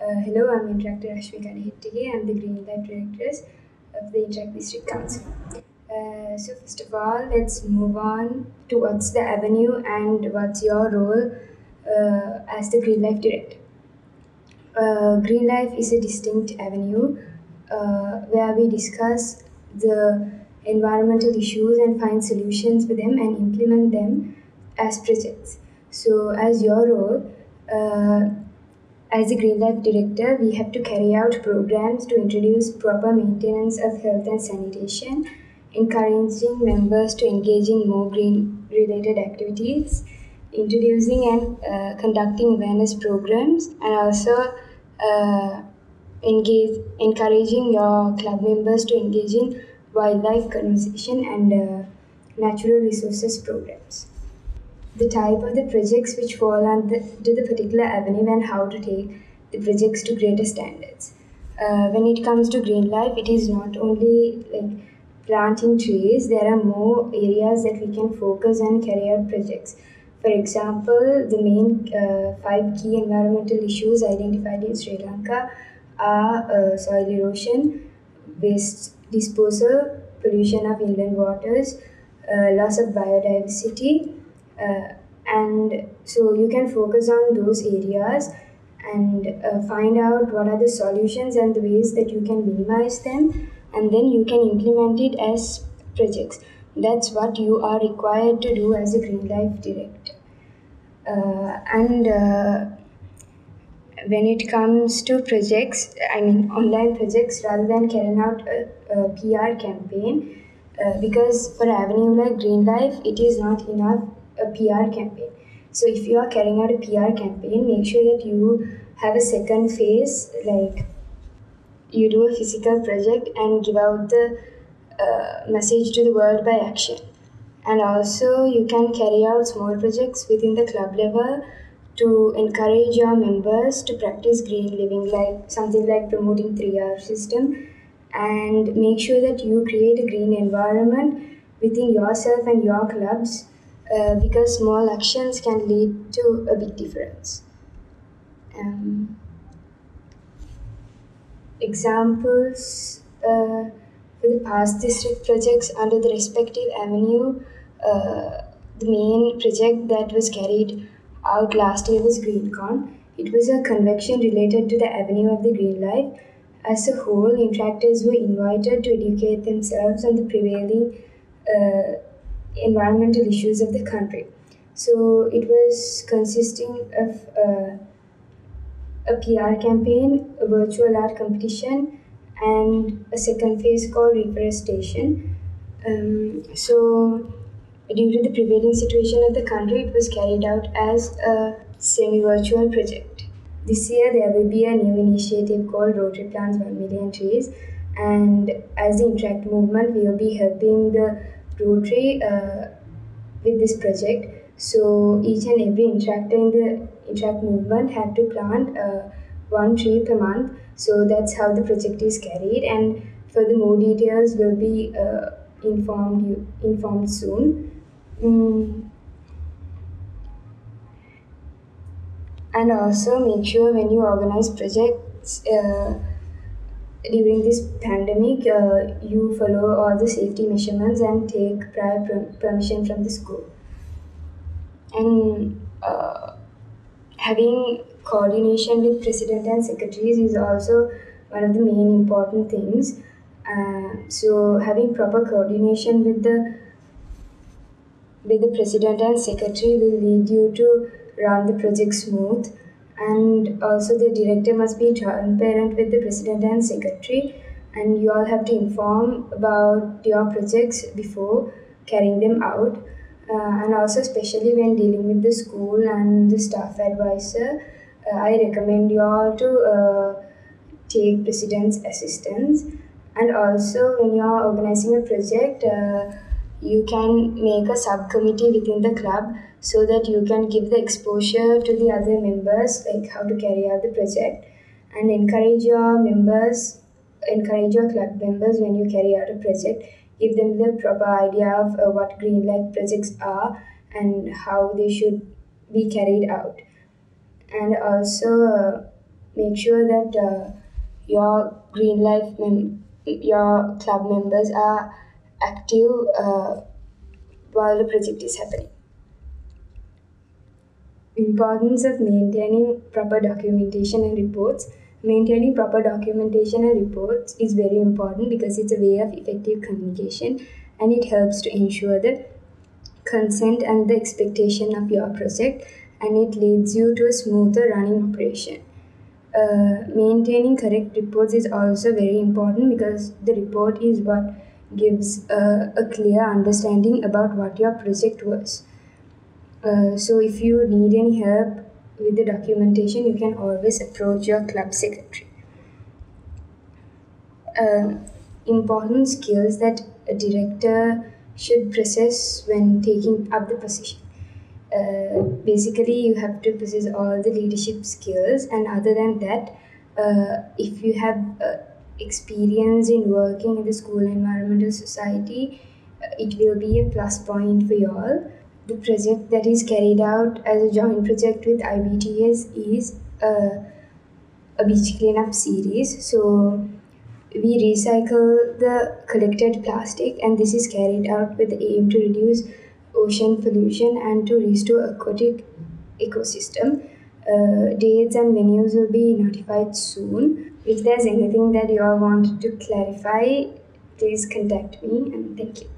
Hello, I'm Interactor Rashmi Kadahettige. I'm the Green Life Directress of the Interact District Council. So first of all, let's move on to what's the avenue and what's your role as the Green Life Director. Green Life is a distinct avenue where we discuss the environmental issues and find solutions for them and implement them as projects. So, as your role, as a Green Life Director, we have to carry out programs to introduce proper maintenance of health and sanitation, encouraging members to engage in more green related activities, introducing and conducting awareness programs, and also encouraging your club members to engage in wildlife conservation and natural resources programs. The type of the projects which fall under the particular avenue and how to take the projects to greater standards. When it comes to green life, it is not only like planting trees. There are more areas that we can focus and carry out projects. For example, the main 5 key environmental issues identified in Sri Lanka are soil erosion, waste disposal, pollution of inland waters, loss of biodiversity, and so you can focus on those areas and find out what are the solutions and the ways that you can minimize them, and then you can implement it as projects. That's what you are required to do as a Green Life Director. And when it comes to projects, I mean online projects, rather than carrying out a PR campaign, because for avenue like Green Life, it is not enough a PR campaign. So if you are carrying out a PR campaign, make sure that you have a second phase, like you do a physical project and give out the message to the world by action. And also you can carry out small projects within the club level to encourage your members to practice green living, like something like promoting 3R system, and make sure that you create a green environment within yourself and your clubs, because small actions can lead to a big difference. Examples for the past district projects under the respective avenue. The main project that was carried out last year was GreenCon. It was a convention related to the avenue of the green life. As a whole, interactors were invited to educate themselves on the prevailing environmental issues of the country. So it was consisting of a PR campaign, a virtual art competition, and a second phase called reforestation. So, due to the prevailing situation of the country, it was carried out as a semi-virtual project. This year, there will be a new initiative called Rotary Plants 1 Million Trees, and as the Interact movement, we will be helping the Rotary with this project. So each and every interactor in the Interact movement had to plant 1 tree per month. So that's how the project is carried, and further more details will be informed soon. And also make sure when you organize projects during this pandemic, you follow all the safety measurements and take prior permission from the school. And having coordination with president and secretaries is also one of the main important things. So having proper coordination with the president and secretary will lead you to run the project smooth. And also the director must be transparent with the president and secretary, and you all have to inform about your projects before carrying them out. And also especially when dealing with the school and the staff advisor, I recommend you all to take president's assistance. And also when you are organizing a project, you can make a subcommittee within the club so that you can give the exposure to the other members, like how to carry out the project, and encourage your club members when you carry out a project. Give them the proper idea of what green life projects are and how they should be carried out. And also make sure that your club members are active while the project is happening. Importance of maintaining proper documentation and reports. Maintaining proper documentation and reports is very important because it's a way of effective communication, and it helps to ensure the consent and the expectation of your project, and it leads you to a smoother running operation. Maintaining correct reports is also very important because the report is what gives a clear understanding about what your project was. So if you need any help with the documentation, you can always approach your club secretary. Important skills that a director should possess when taking up the position. Basically, you have to possess all the leadership skills, and other than that, if you have experience in working in the school environmental society, it will be a plus point for you all. The project that is carried out as a joint project with IBTS is a beach cleanup series. So we recycle the collected plastic, and this is carried out with the aim to reduce ocean pollution and to restore aquatic ecosystem. Dates and venues will be notified soon. If there's anything that you all want to clarify, please contact me, and thank you.